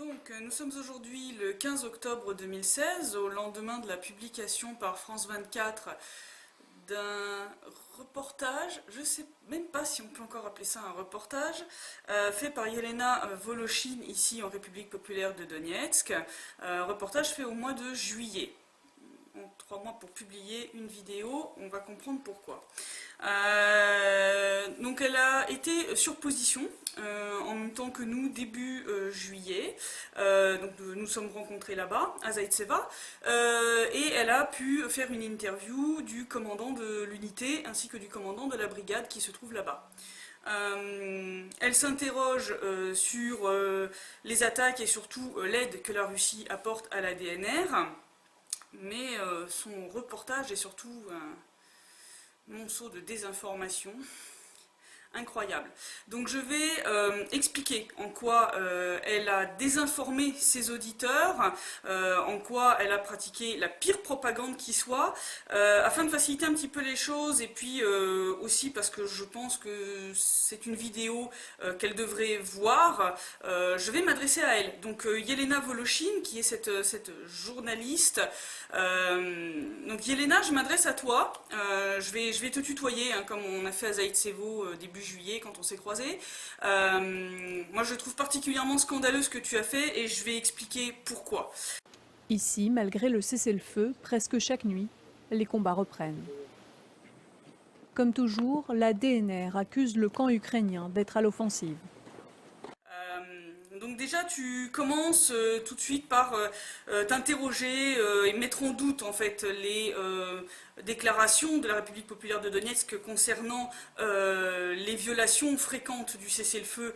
Donc, nous sommes aujourd'hui le 15 octobre 2016, au lendemain de la publication par France 24 d'un reportage, je ne sais même pas si on peut encore appeler ça un reportage, fait par Yelena Voloshin, ici en République populaire de Donetsk, reportage fait au mois de juillet. 3 mois pour publier une vidéo, on va comprendre pourquoi. Donc elle a été sur position en même temps que nous début juillet, donc nous sommes rencontrés là-bas à Zaïtseva, et elle a pu faire une interview du commandant de l'unité ainsi que du commandant de la brigade qui se trouve là-bas. Elle s'interroge sur les attaques et surtout l'aide que la Russie apporte à la DNR. Mais son reportage est surtout un monceau de désinformation incroyable. Donc je vais expliquer en quoi elle a désinformé ses auditeurs, en quoi elle a pratiqué la pire propagande qui soit, afin de faciliter un petit peu les choses, et puis aussi parce que je pense que c'est une vidéo qu'elle devrait voir, je vais m'adresser à elle. Donc Yelena Voloshin, qui est cette journaliste, donc Yelena, je m'adresse à toi, je vais te tutoyer, hein, comme on a fait à Zaïtsevo début juillet quand on s'est croisés. Moi je trouve particulièrement scandaleux ce que tu as fait et je vais expliquer pourquoi. Ici, malgré le cessez-le-feu, presque chaque nuit, les combats reprennent. Comme toujours, la DNR accuse le camp ukrainien d'être à l'offensive. Donc déjà tu commences tout de suite par t'interroger et mettre en doute en fait les déclarations de la République populaire de Donetsk concernant les violations fréquentes du cessez-le-feu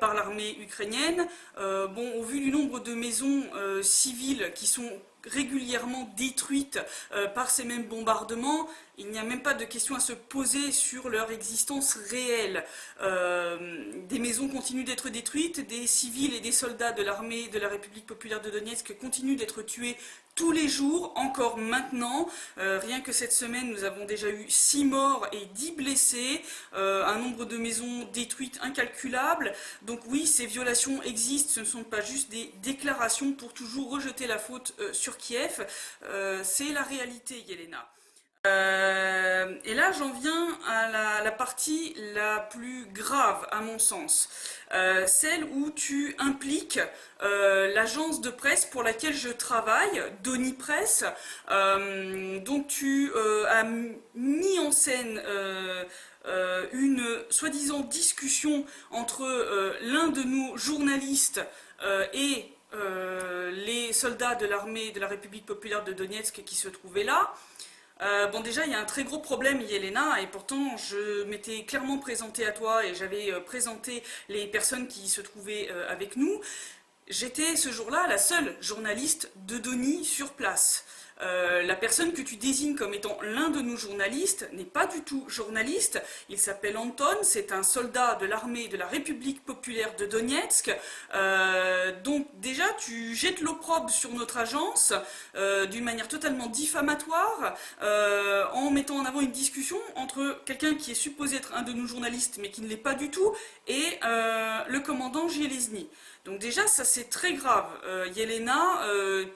par l'armée ukrainienne. Bon, au vu du nombre de maisons civiles qui sont régulièrement détruites par ces mêmes bombardements, il n'y a même pas de question à se poser sur leur existence réelle. Des maisons continuent d'être détruites, des civils et des soldats de l'armée de la République populaire de Donetsk continuent d'être tués tous les jours, encore maintenant. Rien que cette semaine, nous avons déjà eu 6 morts et 10 blessés, un nombre de maisons détruites incalculable. Donc oui, ces violations existent, ce ne sont pas juste des déclarations pour toujours rejeter la faute sur Kiev. C'est la réalité, Yelena. Et là, j'en viens à la partie la plus grave, à mon sens. Celle où tu impliques l'agence de presse pour laquelle je travaille, Doni Press. Donc tu as mis en scène une soi-disant discussion entre l'un de nos journalistes et les soldats de l'armée de la République populaire de Donetsk qui se trouvaient là. Bon, déjà il y a un très gros problème, Yelena, et pourtant je m'étais clairement présentée à toi et j'avais présenté les personnes qui se trouvaient avec nous. J'étais ce jour-là la seule journaliste de Doni sur place. La personne que tu désignes comme étant l'un de nos journalistes n'est pas du tout journaliste. Il s'appelle Anton, c'est un soldat de l'armée de la République populaire de Donetsk. Donc déjà tu jettes l'opprobre sur notre agence d'une manière totalement diffamatoire, en mettant en avant une discussion entre quelqu'un qui est supposé être un de nos journalistes mais qui ne l'est pas du tout et le commandant Gielezny. Donc déjà, ça c'est très grave. Yelena,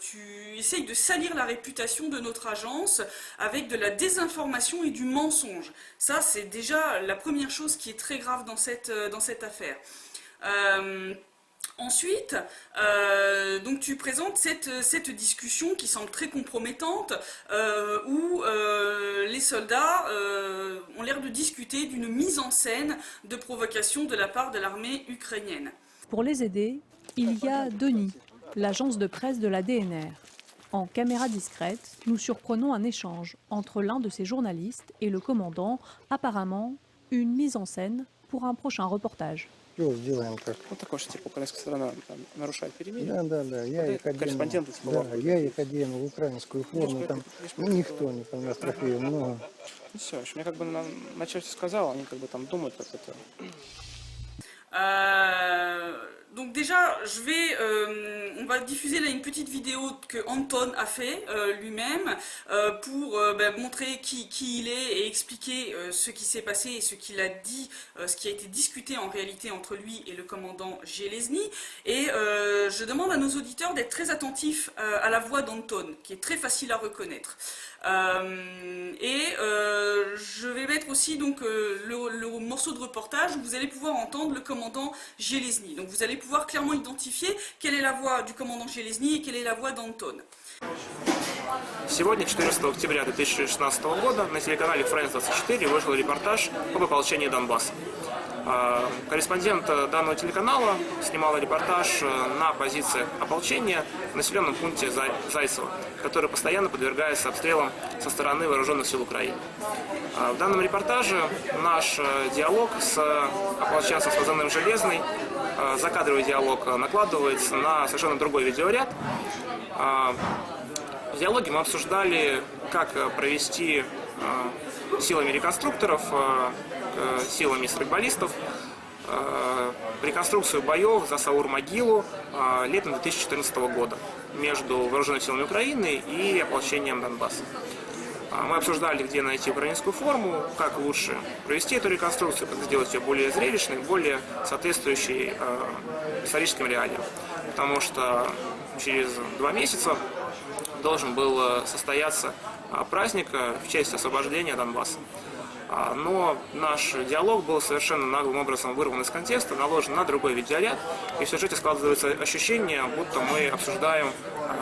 tu essayes de salir la réputation de notre agence avec de la désinformation et du mensonge. Ça, c'est déjà la première chose qui est très grave dans cette affaire. Ensuite, donc tu présentes cette discussion qui semble très compromettante, où les soldats ont l'air de discuter d'une mise en scène de provocation de la part de l'armée ukrainienne. Pour les aider, il y a Doni, l'agence de presse de la DNR. En caméra discrète, nous surprenons un échange entre l'un de ces journalistes et le commandant, apparemment une mise en scène pour un prochain reportage. Сделаем как. Вот такое, что типа украинская сторона там, нарушает перемирие. Да. Я их одену. Корреспонденты типа. Да, я их одену в украинскую форму. Там никто не там, у нас трофеев много. Ну все, мне как бы начальство сказал, они как бы там думают, как это. Donc déjà, on va diffuser là une petite vidéo que Anton a fait lui-même pour montrer qui il est et expliquer ce qui s'est passé et ce qu'il a dit, ce qui a été discuté en réalité entre lui et le commandant Zelezny. Et je demande à nos auditeurs d'être très attentifs à la voix d'Anton, qui est très facile à reconnaître. Je vais mettre aussi donc le morceau de reportage où vous allez pouvoir entendre le commandant Zelezny. Donc vous allez pouvoir clairement identifier quelle est la voix du commandant Zelezny et quelle est la voix d'Anton. Сегодня, 14 октября 2016 года, на телеканале France-24 вышел репортаж об ополчении Донбасса. Корреспондент данного телеканала снимал репортаж на позиции ополчения в населенном пункте Зайцево, который постоянно подвергается обстрелам со стороны вооруженных сил Украины. В данном репортаже наш диалог с ополченцем Слободным Железной, закадровый диалог, накладывается на совершенно другой видеоряд. В диалоге мы обсуждали, как провести силами реконструкторов, силами страйкболистов реконструкцию боев за Саур-могилу летом 2014 года между вооруженными силами Украины и ополчением Донбасса. Мы обсуждали, где найти украинскую форму, как лучше провести эту реконструкцию, как сделать ее более зрелищной, более соответствующей историческим реалиям. Потому что через 2 месяца должен был состояться праздник в честь освобождения Донбасса. Но наш диалог был совершенно наглым образом вырван из контекста, наложен на другой видеоряд, и в сюжете складывается ощущение, будто мы обсуждаем,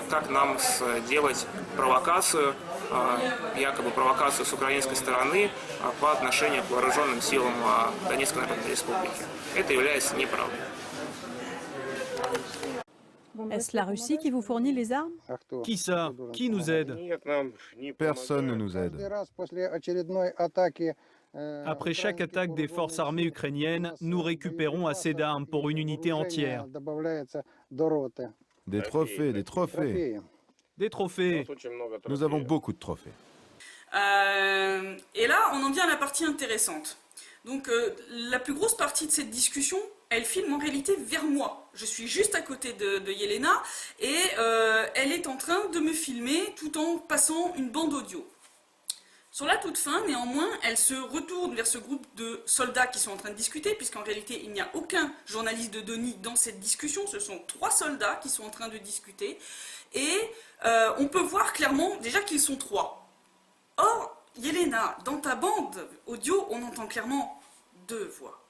как нам сделать провокацию, якобы провокацию с украинской стороны по отношению к вооруженным силам Донецкой Народной Республики. Это является неправдой. Est-ce la Russie qui vous fournit les armes? А кто? Qui ça? Qui nous aide? Personne ne nous Каждый aide. раз после очередной атаки Après chaque attaque des forces armées ukrainiennes, nous récupérons assez d'armes pour une unité entière. добавляется до роты. Des trophées, des trophées. Трофеи. Des trophées. Nous avons beaucoup de trophées. Et là, on en vient à la partie intéressante. Donc, la plus grosse partie de cette discussion, elle filme en réalité vers moi. Je suis juste à côté de Yelena et elle est en train de me filmer tout en passant une bande audio. Sur la toute fin, néanmoins, elle se retourne vers ce groupe de soldats qui sont en train de discuter, puisqu'en réalité, il n'y a aucun journaliste de Dony dans cette discussion. Ce sont 3 soldats qui sont en train de discuter. Et on peut voir clairement déjà qu'ils sont 3. Or, Yelena, dans ta bande audio, on entend clairement 2 voix.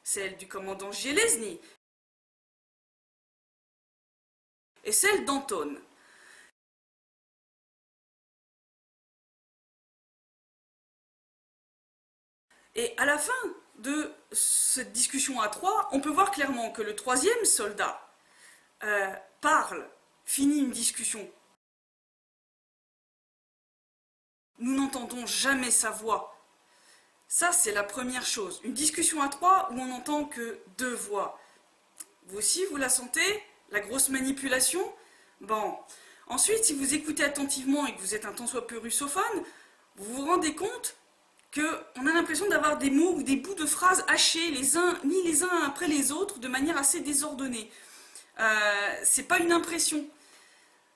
Celle du commandant Zelezny et celle d'Anton. Et à la fin de cette discussion à 3, on peut voir clairement que le 3e soldat parle, finit une discussion. Nous n'entendons jamais sa voix. Ça, c'est la première chose. Une discussion à 3 où on n'entend que 2 voix. Vous aussi, vous la sentez? La grosse manipulation? Bon. Ensuite, si vous écoutez attentivement et que vous êtes un tant soit peu russophone, vous vous rendez compte qu'on a l'impression d'avoir des mots ou des bouts de phrases hachés, mis les uns après les autres, de manière assez désordonnée. C'est pas une impression.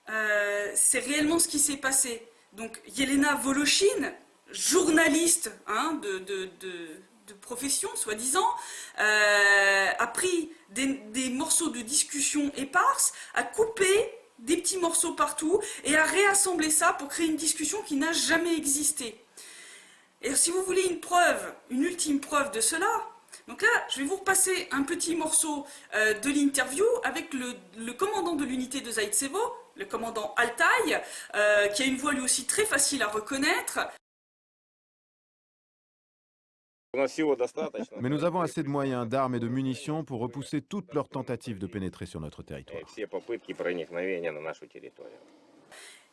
C'est réellement ce qui s'est passé. Donc, Yelena Voloshin, journaliste de profession, soi-disant, a pris des morceaux de discussion éparses, a coupé des petits morceaux partout et a réassemblé ça pour créer une discussion qui n'a jamais existé. Et si vous voulez une preuve, une ultime preuve de cela, donc là, je vais vous repasser un petit morceau de l'interview avec le commandant de l'unité de Zaïtsevo, le commandant Altaï, qui a une voix lui aussi très facile à reconnaître. Mais nous avons assez de moyens, d'armes et de munitions pour repousser toutes leurs tentatives de pénétrer sur notre territoire.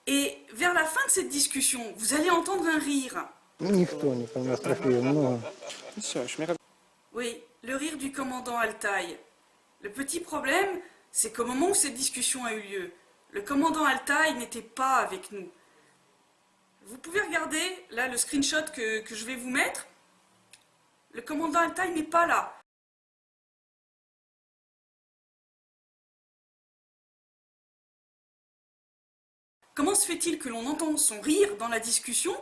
Et vers la fin de cette discussion, vous allez entendre un rire. Никто не принес трофеев, много. Oui, le rire du commandant Altaï. Le petit problème, c'est qu'au moment où cette discussion a eu lieu, le commandant Altaï n'était pas avec nous. Vous pouvez regarder, là, le screenshot que je vais vous mettre. Le commandant Altaï n'est pas là. Comment se fait-il que l'on entend son rire dans la discussion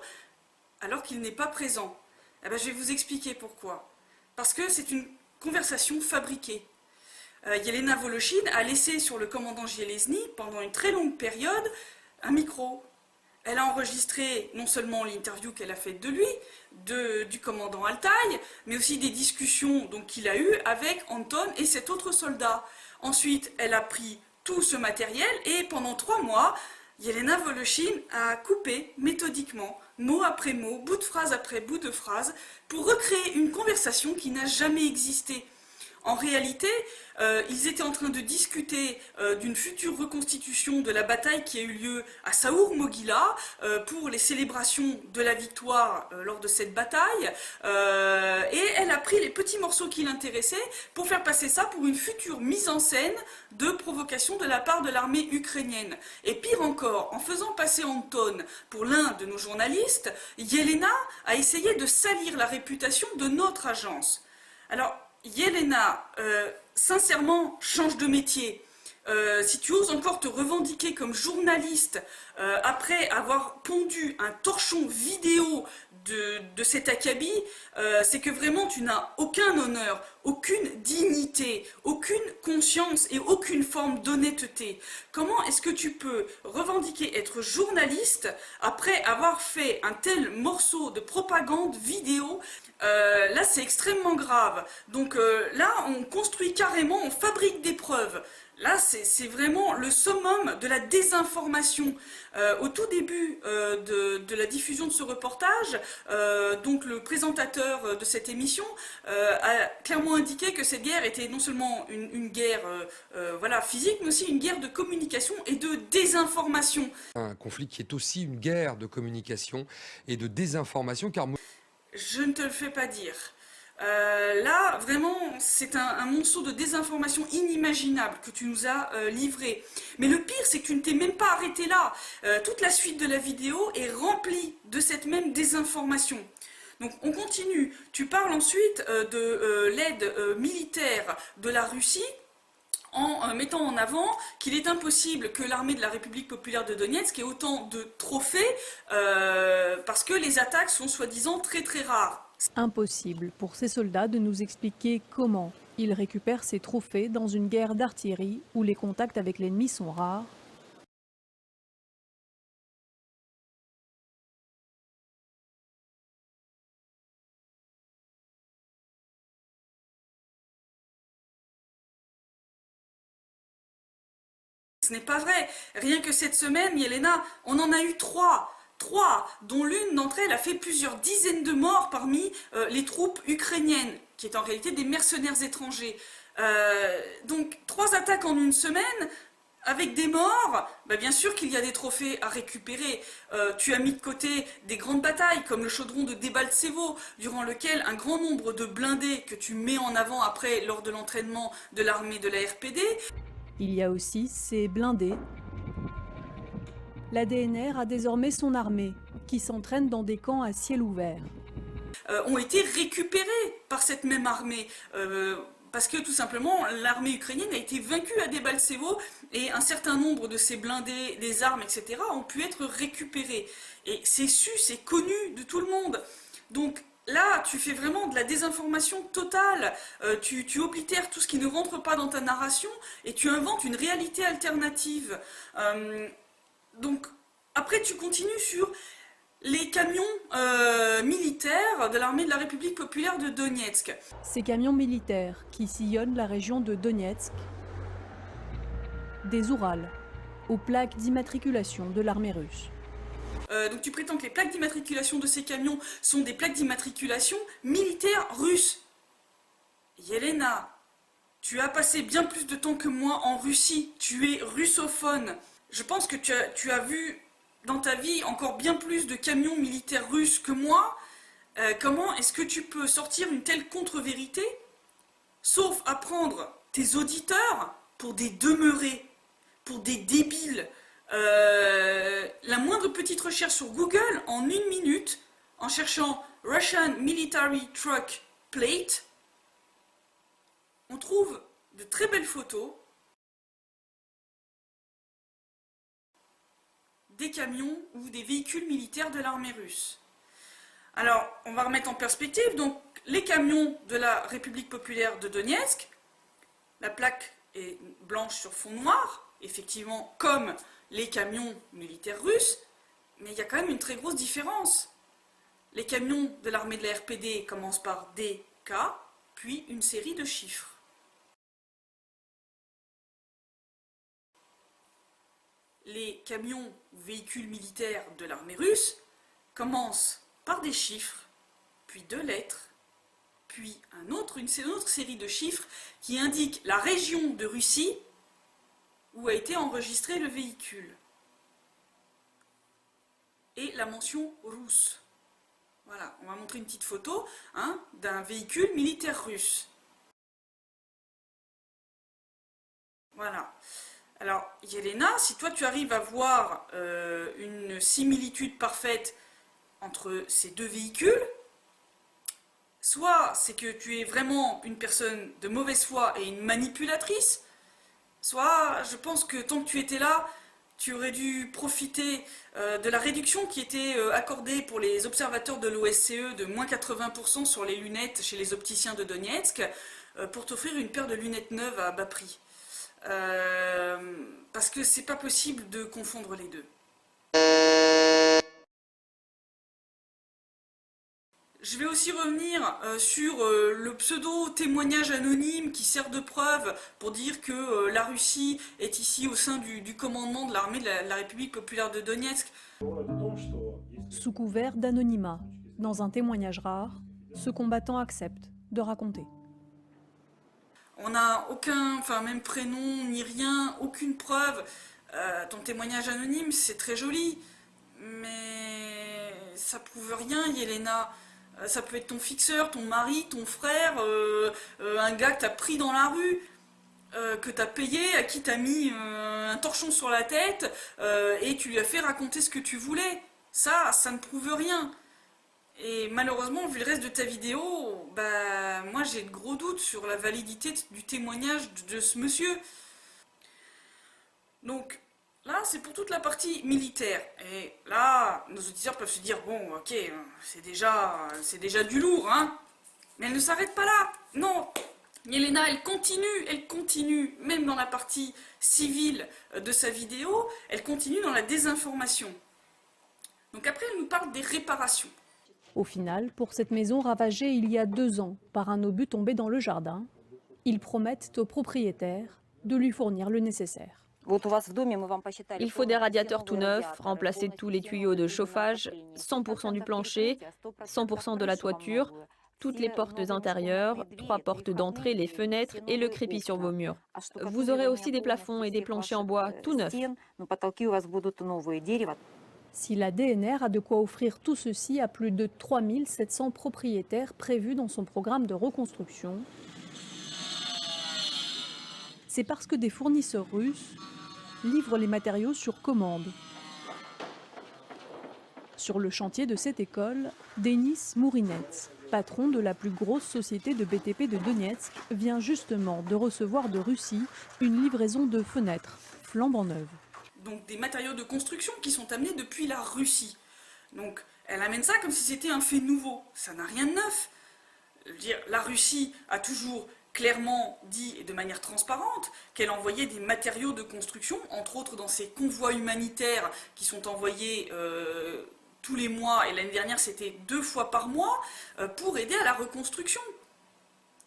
alors qu'il n'est pas présent? Eh bien, je vais vous expliquer pourquoi. Parce que c'est une conversation fabriquée. Yelena Voloshin a laissé sur le commandant Zelensky, pendant une très longue période, un micro. Elle a enregistré non seulement l'interview qu'elle a faite de lui, du commandant Altaï, mais aussi des discussions qu'il a eues avec Anton et cet autre soldat. Ensuite, elle a pris tout ce matériel et pendant 3 mois, Yelena Voloshin a coupé méthodiquement, mot après mot, bout de phrase après bout de phrase, pour recréer une conversation qui n'a jamais existé. En réalité, ils étaient en train de discuter d'une future reconstitution de la bataille qui a eu lieu à Saour-Mogila pour les célébrations de la victoire lors de cette bataille. Et elle a pris les petits morceaux qui l'intéressaient pour faire passer ça pour une future mise en scène de provocation de la part de l'armée ukrainienne. Et pire encore, en faisant passer Anton pour l'un de nos journalistes, Yelena a essayé de salir la réputation de notre agence. Alors, Yelena, sincèrement, change de métier. Si tu oses encore te revendiquer comme journaliste après avoir pondu un torchon vidéo de cet acabit, c'est que vraiment tu n'as aucun honneur, aucune dignité, aucune conscience et aucune forme d'honnêteté. Comment est-ce que tu peux revendiquer être journaliste après avoir fait un tel morceau de propagande vidéo? Là c'est extrêmement grave. Donc là on construit carrément, on fabrique des preuves. Là, c'est vraiment le summum de la désinformation. Au tout début de la diffusion de ce reportage, donc le présentateur de cette émission a clairement indiqué que cette guerre était non seulement une guerre voilà, physique, mais aussi une guerre de communication et de désinformation. Un conflit qui est aussi une guerre de communication et de désinformation, car... Je ne te le fais pas dire. Là, vraiment, c'est un monceau de désinformation inimaginable que tu nous as livré. Mais le pire, c'est que tu ne t'es même pas arrêté là. Toute la suite de la vidéo est remplie de cette même désinformation. Donc on continue. Tu parles ensuite de l'aide militaire de la Russie, en mettant en avant qu'il est impossible que l'armée de la République populaire de Donetsk ait autant de trophées parce que les attaques sont soi-disant très très rares. Impossible pour ces soldats de nous expliquer comment ils récupèrent ces trophées dans une guerre d'artillerie où les contacts avec l'ennemi sont rares. Ce n'est pas vrai. Rien que cette semaine, Yelena, on en a eu 3, dont l'une d'entre elles a fait plusieurs dizaines de morts parmi les troupes ukrainiennes, qui est en réalité des mercenaires étrangers. Donc 3 attaques en une semaine, avec des morts, bien sûr qu'il y a des trophées à récupérer. Tu as mis de côté des grandes batailles, comme le chaudron de Debaltsevo, durant lequel un grand nombre de blindés que tu mets en avant après lors de l'entraînement de l'armée de la RPD. Il y a aussi ces blindés. La DNR a désormais son armée, qui s'entraîne dans des camps à ciel ouvert. Ont été récupérés par cette même armée, parce que tout simplement l'armée ukrainienne a été vaincue à Debaltsevo et un certain nombre de ces blindés, des armes, etc. ont pu être récupérés. Et c'est su, c'est connu de tout le monde. Donc là, tu fais vraiment de la désinformation totale, tu oblitères tout ce qui ne rentre pas dans ta narration et tu inventes une réalité alternative. Donc, après, tu continues sur les camions militaires de l'armée de la République populaire de Donetsk. Ces camions militaires qui sillonnent la région de Donetsk, des Ourals, aux plaques d'immatriculation de l'armée russe. Donc tu prétends que les plaques d'immatriculation de ces camions sont des plaques d'immatriculation militaires russes. Yelena, tu as passé bien plus de temps que moi en Russie, tu es russophone. Je pense que tu as vu dans ta vie encore bien plus de camions militaires russes que moi. Comment est-ce que tu peux sortir une telle contre-vérité, sauf à prendre tes auditeurs pour des demeurés, pour des débiles. La moindre petite recherche sur Google, en 1 minute, en cherchant Russian Military Truck Plate, on trouve de très belles photos des camions ou des véhicules militaires de l'armée russe. Alors, on va remettre en perspective, donc les camions de la République populaire de Donetsk, la plaque est blanche sur fond noir, effectivement comme les camions militaires russes, mais il y a quand même une très grosse différence. Les camions de l'armée de la RPD commencent par DK, puis une série de chiffres. Les camions ou véhicules militaires de l'armée russe commencent par des chiffres, puis 2 lettres, puis une autre série de chiffres qui indiquent la région de Russie où a été enregistré le véhicule. Et la mention russe. Voilà, on va montrer une petite photo d'un véhicule militaire russe. Voilà. Alors, Yelena, si toi tu arrives à voir une similitude parfaite entre ces deux véhicules, soit c'est que tu es vraiment une personne de mauvaise foi et une manipulatrice, soit je pense que tant que tu étais là, tu aurais dû profiter de la réduction qui était accordée pour les observateurs de l'OSCE de moins 80% sur les lunettes chez les opticiens de Donetsk pour t'offrir une paire de lunettes neuves à bas prix. Parce que c'est pas possible de confondre les deux. Je vais aussi revenir sur le pseudo-témoignage anonyme qui sert de preuve pour dire que la Russie est ici au sein du commandement de l'armée de la République populaire de Donetsk. Sous couvert d'anonymat, dans un témoignage rare, ce combattant accepte de raconter. On n'a aucun, même prénom, ni rien, aucune preuve. Ton témoignage anonyme, c'est très joli, mais ça prouve rien, Yelena. Ça peut être ton fixeur, ton mari, ton frère, un gars que t'as pris dans la rue, que t'as payé, à qui t'as mis un torchon sur la tête, et tu lui as fait raconter ce que tu voulais. Ça ne prouve rien. Et malheureusement, vu le reste de ta vidéo, moi j'ai de gros doutes sur la validité du témoignage de ce monsieur. Donc là, c'est pour toute la partie militaire. Et là, nos auditeurs peuvent se dire, bon, ok, c'est déjà du lourd, hein. Mais elle ne s'arrête pas là. Non, Yelena, elle continue, même dans la partie civile de sa vidéo, elle continue dans la désinformation. Donc après, elle nous parle des réparations. Au final, pour cette maison ravagée il y a 2 ans par un obus tombé dans le jardin, ils promettent au propriétaire de lui fournir le nécessaire. Il faut des radiateurs tout neufs, remplacer tous les tuyaux de chauffage, 100% du plancher, 100% de la toiture, toutes les portes intérieures, 3 portes d'entrée, les fenêtres et le crépi sur vos murs. Vous aurez aussi des plafonds et des planchers en bois tout neufs. Si la DNR a de quoi offrir tout ceci à plus de 3700 propriétaires prévus dans son programme de reconstruction, c'est parce que des fournisseurs russes livrent les matériaux sur commande. Sur le chantier de cette école, Denis Mourinets, patron de la plus grosse société de BTP de Donetsk, vient justement de recevoir de Russie une livraison de fenêtres flambant neuves. Donc des matériaux de construction qui sont amenés depuis la Russie. Donc elle amène ça comme si c'était un fait nouveau. Ça n'a rien de neuf. Je veux dire, la Russie a toujours clairement dit et de manière transparente qu'elle envoyait des matériaux de construction, entre autres dans ces convois humanitaires qui sont envoyés tous les mois, et l'année dernière c'était 2 fois par mois, pour aider à la reconstruction.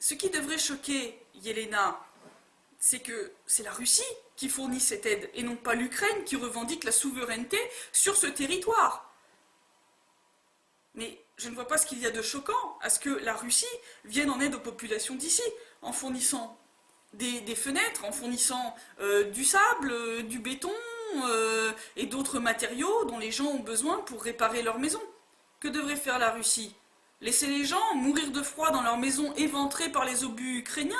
Ce qui devrait choquer Yelena, c'est que c'est la Russie qui fournit cette aide et non pas l'Ukraine qui revendique la souveraineté sur ce territoire. Mais je ne vois pas ce qu'il y a de choquant à ce que la Russie vienne en aide aux populations d'ici, en fournissant des fenêtres, en fournissant du sable, du béton et d'autres matériaux dont les gens ont besoin pour réparer leur maison. Que devrait faire la Russie? Laisser les gens mourir de froid dans leur maison éventrée par les obus ukrainiens?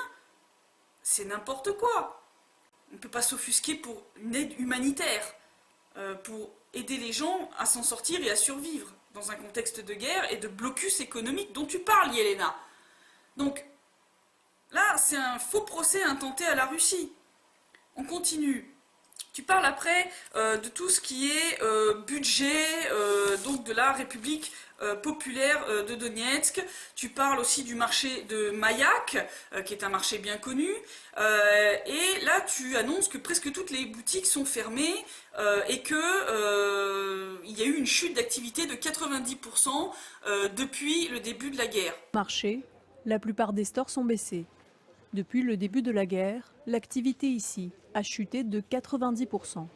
C'est n'importe quoi. On ne peut pas s'offusquer pour une aide humanitaire, pour aider les gens à s'en sortir et à survivre dans un contexte de guerre et de blocus économique dont tu parles, Yelena. Donc, là, c'est un faux procès intenté à la Russie. On continue. Tu parles après de tout ce qui est budget donc de la République populaire de Donetsk. Tu parles aussi du marché de Mayak, qui est un marché bien connu. Et là, tu annonces que presque toutes les boutiques sont fermées et que il y a eu une chute d'activité de 90% depuis le début de la guerre. Marché, la plupart des stores sont baissés. Depuis le début de la guerre, l'activité ici a chuté de 90%.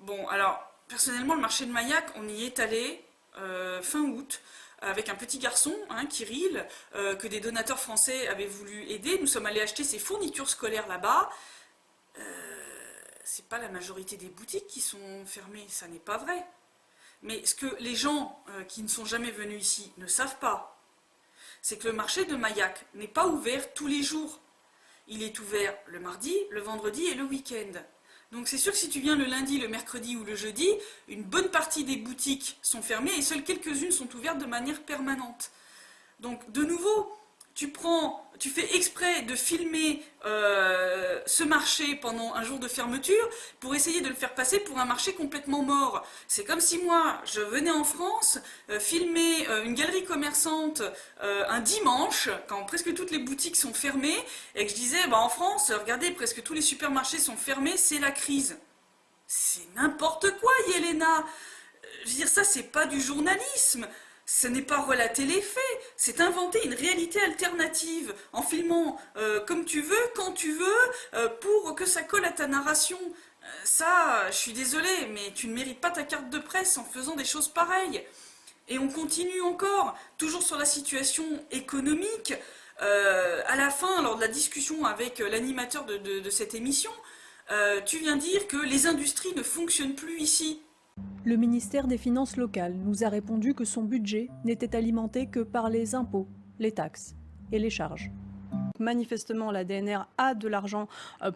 Bon, alors, personnellement, le marché de Mayak, on y est allé fin août, avec un petit garçon, Kirill, que des donateurs français avaient voulu aider. Nous sommes allés acheter ses fournitures scolaires là-bas. C'est pas la majorité des boutiques qui sont fermées, ça n'est pas vrai. Mais ce que les gens qui ne sont jamais venus ici ne savent pas, c'est que le marché de Mayak n'est pas ouvert tous les jours. Il est ouvert le mardi, le vendredi et le week-end. Donc c'est sûr que si tu viens le lundi, le mercredi ou le jeudi, une bonne partie des boutiques sont fermées et seules quelques-unes sont ouvertes de manière permanente. Donc de nouveau, tu fais exprès de filmer ce marché pendant un jour de fermeture pour essayer de le faire passer pour un marché complètement mort. C'est comme si moi, je venais en France filmer une galerie commerçante un dimanche, quand presque toutes les boutiques sont fermées, et que je disais, en France, regardez, presque tous les supermarchés sont fermés, c'est la crise. C'est n'importe quoi, Yelena. Je veux dire, ça, c'est pas du journalisme. Ce n'est pas relater les faits, c'est inventer une réalité alternative en filmant comme tu veux, quand tu veux, pour que ça colle à ta narration. Ça, je suis désolée, mais tu ne mérites pas ta carte de presse en faisant des choses pareilles. Et on continue encore, toujours sur la situation économique. À la fin, lors de la discussion avec l'animateur de cette émission, tu viens dire que les industries ne fonctionnent plus ici. Le ministère des Finances locales nous a répondu que son budget n'était alimenté que par les impôts, les taxes et les charges. Manifestement, la DNR a de l'argent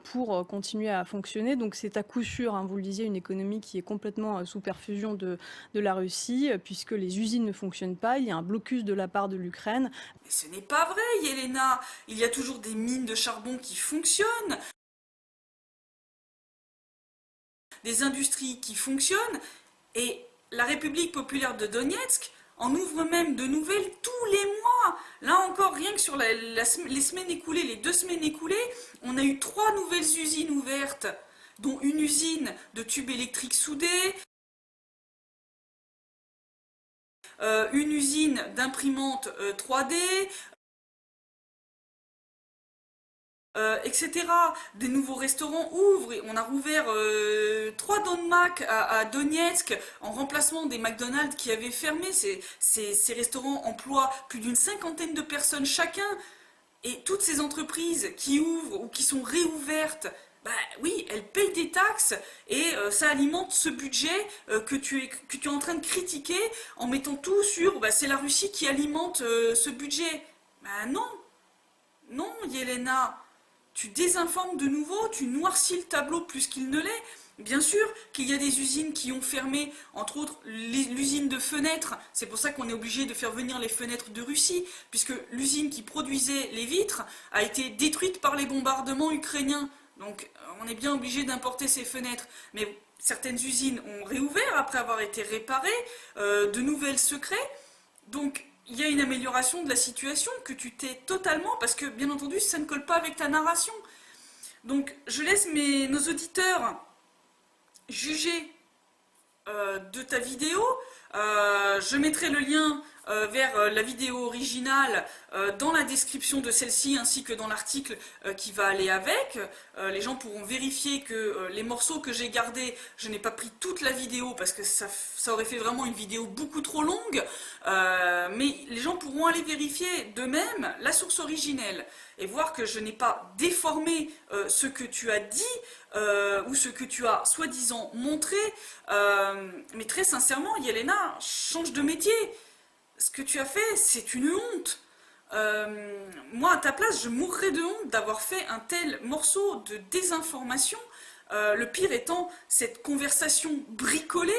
pour continuer à fonctionner, donc c'est à coup sûr, vous le disiez, une économie qui est complètement sous perfusion de la Russie, puisque les usines ne fonctionnent pas, il y a un blocus de la part de l'Ukraine. Mais ce n'est pas vrai, Yelena, il y a toujours des mines de charbon qui fonctionnent, des industries qui fonctionnent, et la République populaire de Donetsk en ouvre même de nouvelles tous les mois. Là encore, rien que sur les semaines écoulées, les 2 semaines écoulées, on a eu 3 nouvelles usines ouvertes, dont une usine de tubes électriques soudés, une usine d'imprimantes 3D, etc. Des nouveaux restaurants ouvrent. On a rouvert 3 Don Mac à Donetsk en remplacement des McDonald's qui avaient fermé. Ces restaurants emploient plus d'une 50aine de personnes chacun. Et toutes ces entreprises qui ouvrent ou qui sont réouvertes, oui, elles payent des taxes et ça alimente ce budget que tu es en train de critiquer en mettant tout sur c'est la Russie qui alimente ce budget. Non, Yelena. Tu désinformes de nouveau, tu noircis le tableau plus qu'il ne l'est. Bien sûr qu'il y a des usines qui ont fermé, entre autres l'usine de fenêtres. C'est pour ça qu'on est obligé de faire venir les fenêtres de Russie, puisque l'usine qui produisait les vitres a été détruite par les bombardements ukrainiens. Donc on est bien obligé d'importer ces fenêtres. Mais certaines usines ont réouvert après avoir été réparées, de nouvelles se créent. Donc il y a une amélioration de la situation que tu tais totalement, parce que, bien entendu, ça ne colle pas avec ta narration. Donc, je laisse nos auditeurs juger de ta vidéo. Je mettrai le lien vers la vidéo originale dans la description de celle-ci, ainsi que dans l'article qui va aller avec. Les gens pourront vérifier que les morceaux que j'ai gardés, je n'ai pas pris toute la vidéo parce que ça aurait fait vraiment une vidéo beaucoup trop longue, mais les gens pourront aller vérifier d'eux-mêmes la source originelle et voir que je n'ai pas déformé ce que tu as dit ou ce que tu as soi-disant montré, mais très sincèrement, Yelena, change de métier. Ce que tu as fait, c'est une honte. Moi, à ta place, je mourrais de honte d'avoir fait un tel morceau de désinformation. Le pire étant cette conversation bricolée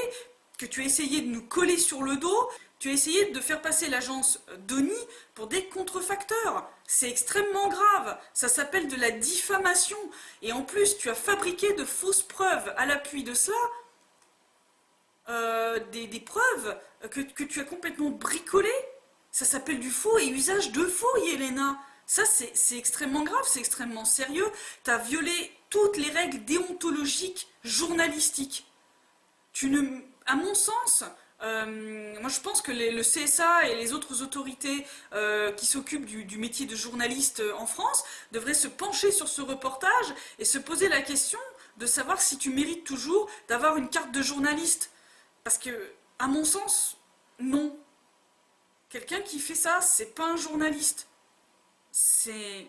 que tu as essayé de nous coller sur le dos. Tu as essayé de faire passer l'agence Doni pour des contrefacteurs. C'est extrêmement grave. Ça s'appelle de la diffamation. Et en plus, tu as fabriqué de fausses preuves à l'appui de cela. Des preuves que tu as complètement bricolées. Ça s'appelle du faux et usage de faux, Yelena. Ça, c'est extrêmement grave, c'est extrêmement sérieux. Tu as violé toutes les règles déontologiques journalistiques. À mon sens, moi je pense que le CSA et les autres autorités qui s'occupent du métier de journaliste en France devraient se pencher sur ce reportage et se poser la question de savoir si tu mérites toujours d'avoir une carte de journaliste. Parce que, à mon sens, non. Quelqu'un qui fait ça, c'est pas un journaliste. C'est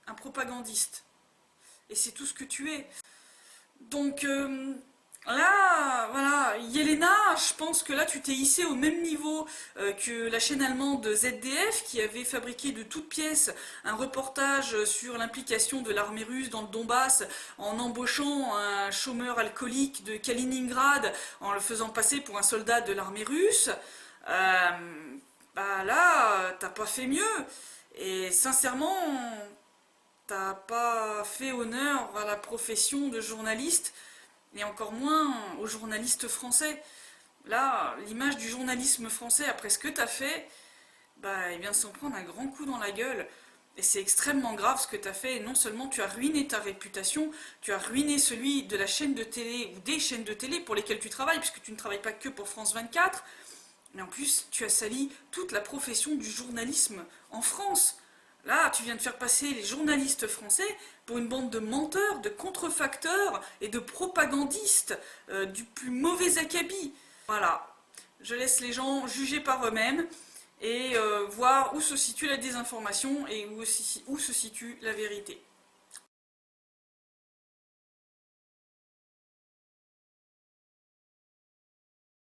un propagandiste. Et c'est tout ce que tu es. Donc, là, voilà, Yelena, je pense que là, tu t'es hissé au même niveau que la chaîne allemande ZDF, qui avait fabriqué de toutes pièces un reportage sur l'implication de l'armée russe dans le Donbass, en embauchant un chômeur alcoolique de Kaliningrad, en le faisant passer pour un soldat de l'armée russe. Bah là, t'as pas fait mieux. Et sincèrement, t'as pas fait honneur à la profession de journaliste, et encore moins aux journalistes français. Là, l'image du journalisme français, après ce que t'as fait, bah, il vient de s'en prendre un grand coup dans la gueule. Et c'est extrêmement grave ce que t'as fait. Et non seulement tu as ruiné ta réputation, tu as ruiné celui de la chaîne de télé, ou des chaînes de télé pour lesquelles tu travailles, puisque tu ne travailles pas que pour France 24, mais en plus, tu as sali toute la profession du journalisme en France. Là, tu viens de faire passer les journalistes français pour une bande de menteurs, de contrefacteurs et de propagandistes du plus mauvais acabit. Voilà, je laisse les gens juger par eux-mêmes et voir où se situe la désinformation et où se situe la vérité.